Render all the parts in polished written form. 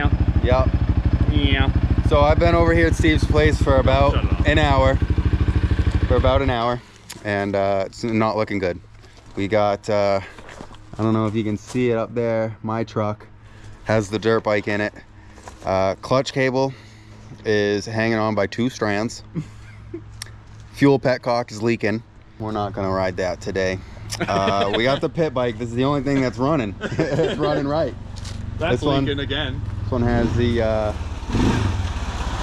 Yeah. Yep. Yeah. So I've been over here at Steve's place for about an hour. And it's not looking good. We got, I don't know if you can see it up there, my truck has the dirt bike in it. Clutch cable is hanging on by 2 strands. Fuel petcock is leaking. We're not gonna ride that today. We got the pit bike. This is the only thing that's running. It's running right. That's leaking again. This one has the,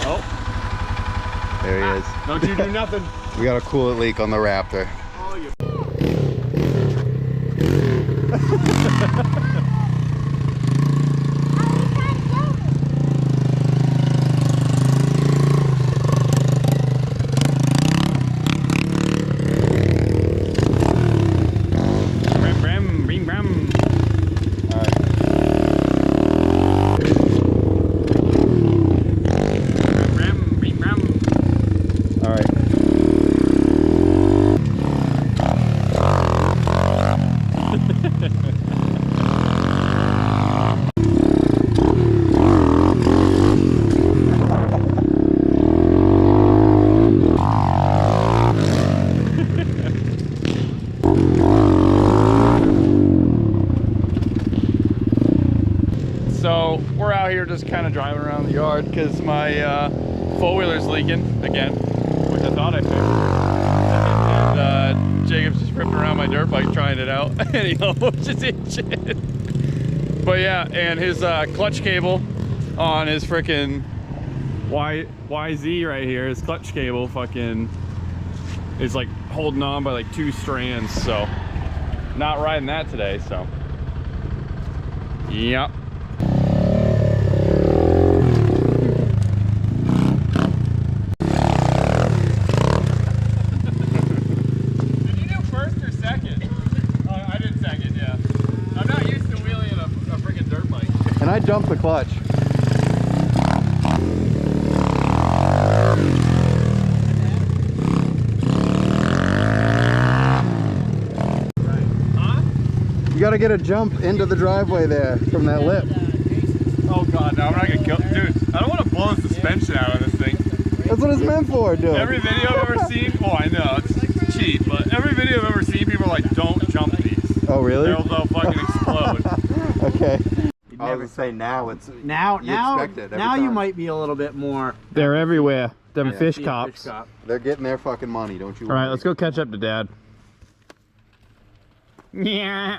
oh. There he is. Don't you do nothing. We got a coolant leak on the Raptor. Oh, you. So we're out here just kind of driving around the yard because my four-wheeler's leaking again, which I thought I fixed. And Jacob's just ripping around my dirt bike trying it out, and he almost just hit it. But yeah, and his clutch cable on his freaking YZ right here, his clutch cable fucking is like holding on by like 2 strands, so not riding that today. So yep. And I dumped the clutch. Huh? You gotta get a jump into the driveway there from that lip. Oh god, no, I'm not gonna kill. Dude, I don't want to blow the suspension out of this thing. That's what it's meant for, dude. Every video I've ever seen, oh I know, it's cheap, but every video I've ever seen, people are like, don't jump these. Oh really? They'll fucking explode. Okay. You'd never say now it's now you might be a little bit more. They're everywhere. Them Yeah. fish cops. They're getting their fucking money, don't you All right, let's go catch up to Dad. Yeah.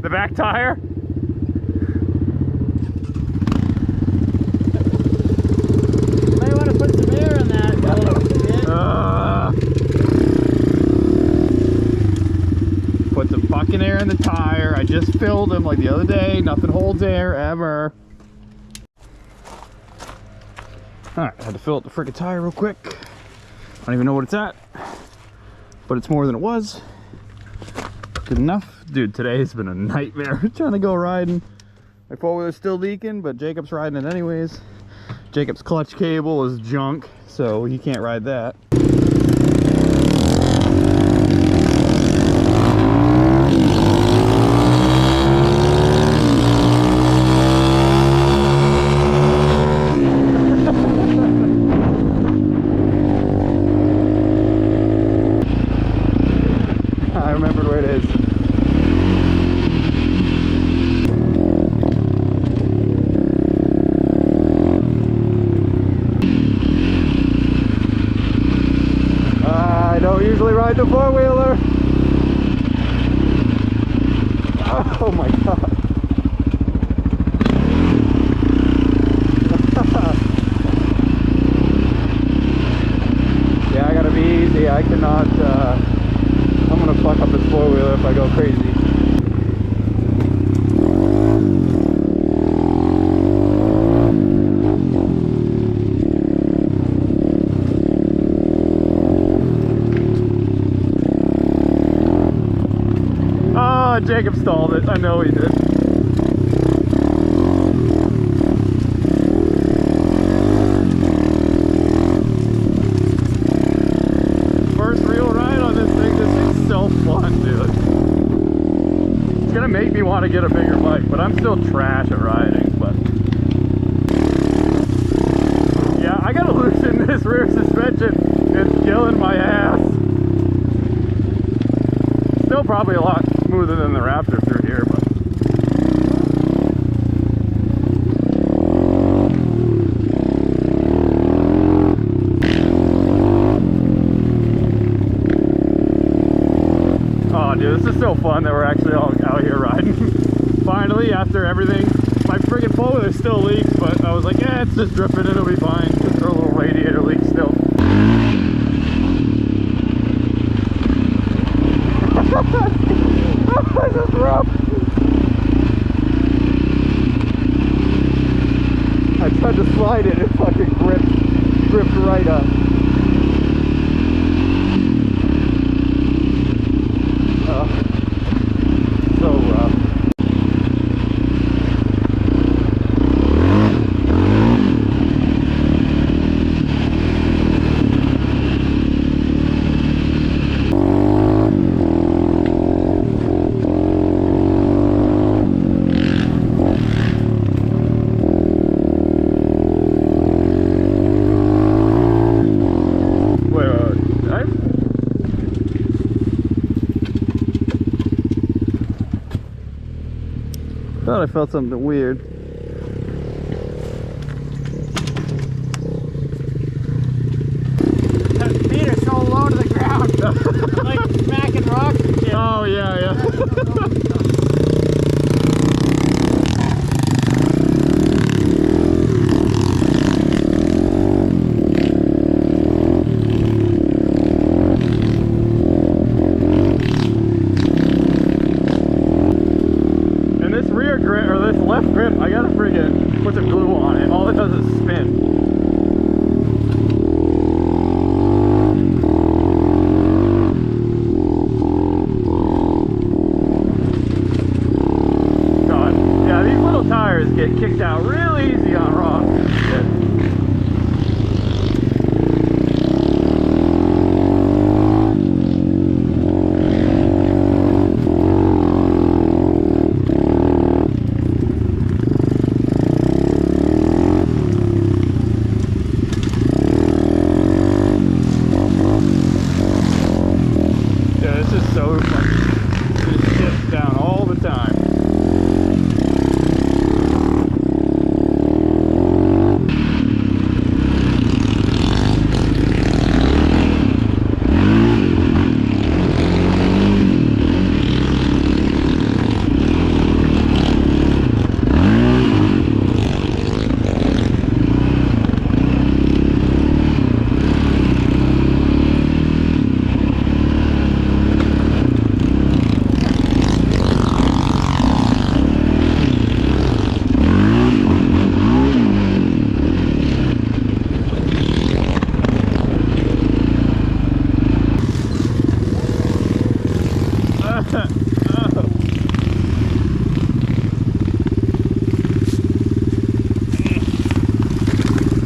Back tire? You might want to put some air in that. Put some fucking air in the tire. I just filled them like the other day. Nothing holds air ever. Alright, I had to fill up the freaking tire real quick. I don't even know what it's at, but it's more than it was. Good enough. Dude, today has been a nightmare trying to go riding. My four-wheeler's still leaking, but Jacob's riding it anyways. Jacob's clutch cable is junk, so he can't ride that. I remembered where it is. I don't usually ride the four-wheeler. Oh my god. Yeah, I gotta be easy. I cannot, I'm gonna fuck up this four-wheeler if I go crazy. installed it. I know he did. First real ride on this thing. This is so fun, dude. It's gonna make me want to get a bigger bike, but I'm still trash at riding. But yeah, I gotta loosen this rear suspension. It's killing my ass. Still probably a lot smoother than the Raptor through here, but oh dude, this is so fun that we're actually all out here riding. Finally, after everything, my friggin' four-wheeler still leaks, but I was like, yeah, it's just dripping, it'll be fine. Just a little radiator leak still. This is rough. I tried to slide it, it fucking gripped right up. So rough. Thought I felt something weird. That feet are so low to the ground. Like smacking rocks and shit. Oh yeah, yeah. Left grip, I gotta friggin' put some glue on it. All it does is spin. God, yeah, these little tires get kicked out real easy on rocks and shit. So fun. Just shifts down all the time.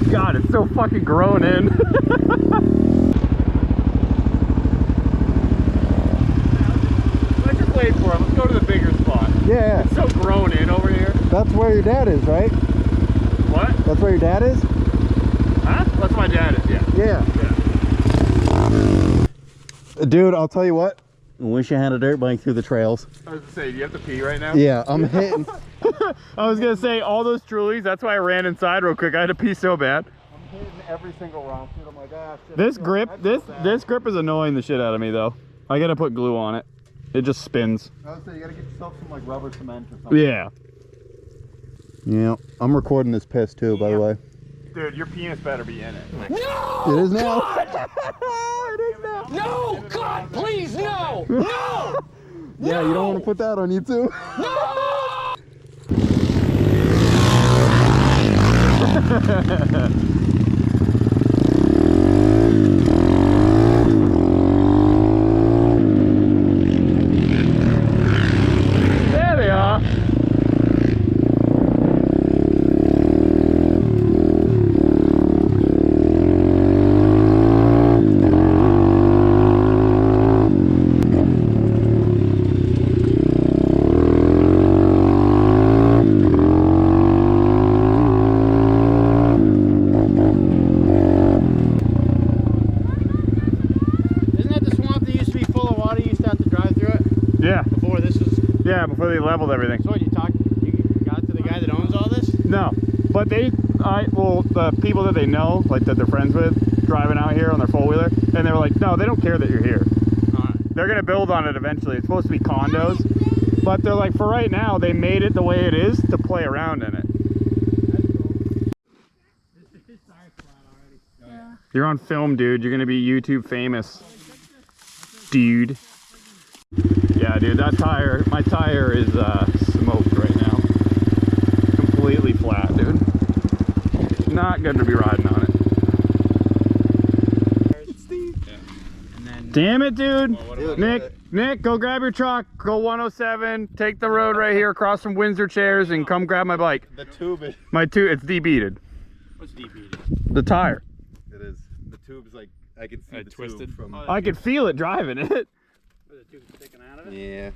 God, it's so fucking grown in. Let's just wait for him. Let's go to the bigger spot. Yeah. It's so grown in over here. That's where your dad is, right? What? That's where your dad is? Huh? That's my dad is, yeah. Yeah. Yeah. Dude, I'll tell you what. I wish I had a dirt bike through the trails. I was gonna say, do you have to pee right now? Yeah, I'm hitting. I was gonna say, all those Trulies, that's why I ran inside real quick. I had to pee so bad. I'm hitting every single rock, dude. I'm like, ah, shit. This grip, this grip is annoying the shit out of me though. I gotta put glue on it. It just spins. I would say you gotta get yourself some like rubber cement or something. Yeah. Yeah, I'm recording this piss too, by the way. Dude, your penis better be in it. No! It is now. It is now. No! God, please, no! No! Yeah, you don't want to put that on YouTube. before they leveled everything. So what, you got to the guy that owns all this? No, but well, the people that they know, like that they're friends with, driving out here on their four-wheeler, and they were like, no, they don't care that you're here. They're gonna build on it eventually. It's supposed to be condos, but they're like, for right now, they made it the way it is to play around in it. Yeah. You're on film, dude. You're gonna be YouTube famous, dude. Yeah, dude, that tire, my tire is smoked right now. Completely flat, dude. Not good to be riding on it. Damn it, dude. Nick, go grab your truck. Go 107. Take the road right here across from Windsor Chairs and come grab my bike. The tube is... It's DB'd. What's DB? The tire. It is. The tube's like, I can see the twisted. tube from... I could feel it driving it. The tube's sticking out of it? Yeah.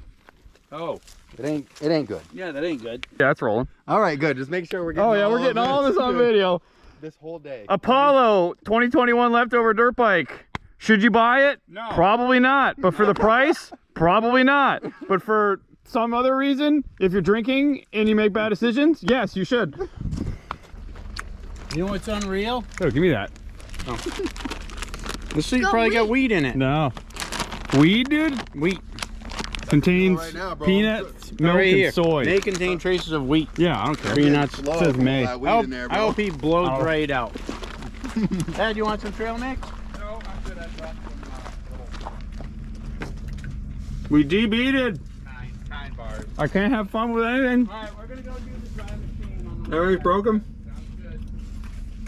Oh. It ain't good. Yeah, that ain't good. Yeah, it's rolling. All right, good. Just make sure we're getting Oh yeah, we're getting all this on video. This whole day. Apollo 2021 leftover dirt bike. Should you buy it? No. Probably not. But for the price, probably not. But for some other reason, if you're drinking and you make bad decisions, yes, you should. You know what's unreal? Oh, give me that. Oh. This thing probably got weed in it. No. Weed, dude? Wheat. Contains right now, bro. peanuts, milk, Right here. and soy. May contain traces of wheat. Yeah, I don't care. Peanuts. It says May. I hope he blows Oh. right out. Dad, you want some trail mix? No, I'm good. I brought some We DB'd it. 9 bars. I can't have fun with anything. Alright, we're gonna go do the dry machine on the Everything's broken. Sounds good.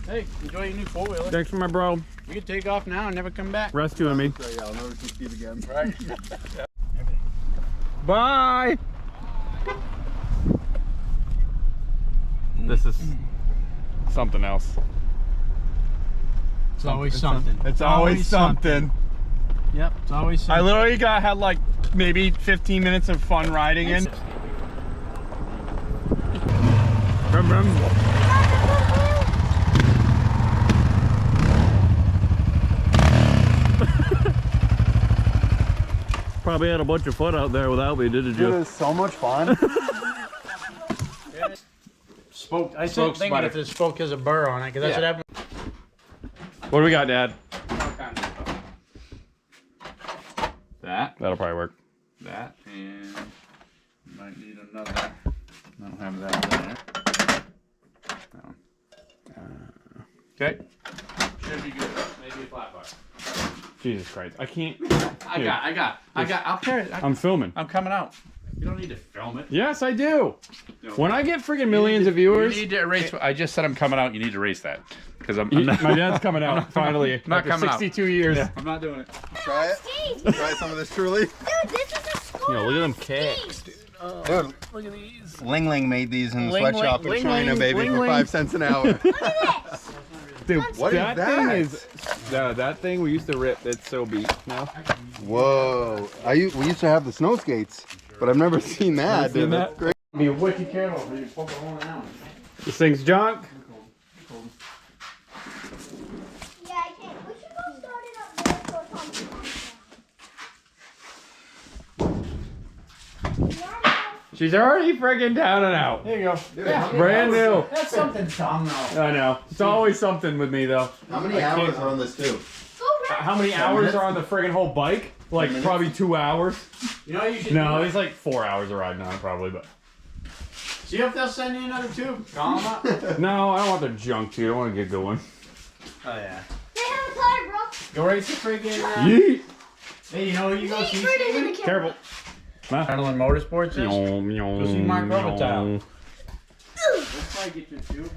Hey, enjoy your new four-wheeler. Thanks for my bro. We can take off now and never come back. Rescuing me. So, yeah, I'll never see Steve again. Right. Bye. This is something else. It's always something. It's always something. Yep, it's always something. I literally had like maybe 15 minutes of fun riding in. Brum, brum. Probably had a bunch of fun out there without me, didn't you? It was so much fun. Spoke. I said thinking if the spoke has a burr on it, because that's what happened. What do we got, Dad? That, That'll probably work. that, and might need another. I don't have that there. No. Okay. Should be good. Maybe a flat bar. Jesus Christ. I can't. I got. I'll pair it. I'm filming. I'm coming out. You don't need to film it. Yes, I do. When I get freaking millions of viewers. You need to erase. I just said I'm coming out. You need to erase that. Because I'm My dad's coming out finally. not after coming out. 62 years. Yeah, I'm not doing it. Try it. Try some of this truly. Dude, this is a school. Yo, look at them kicks. Dude, Look at these. Ling Ling made these in the Ling Ling- sweatshop in Ling China, Ling- baby, Ling for Ling. 5 cents an hour. Look at this. Dude, What is that that? thing is. That thing we used to rip. It's so beat now. Whoa. We used to have the snow skates, but I've never seen that. seen Dude, that? that's great. Be wicked careful or you poke a hole in that one. This thing's junk. Yeah, I can't. We should go start it up there so it's on the She's already freaking down and out. There you go. Brand new. That's something dumb though. I know. It's always something with me though. How many hours are on this too? How many hours are on the friggin' whole bike? Like probably 2 hours. You know what you should No, do? it's like 4 hours of riding on it probably, but. See if they'll send you another tube. Call them up. No, I don't want their junk, dude. I want to get going. Oh yeah. They have a tire, bro. Go race the freaking. Yeet. Hey, you know who you go see? Further than Steven? the camera. Careful. Huh? Adrenaline Motorsports is. Go see Mark Robitaille. Ooh. Let's probably get your tube.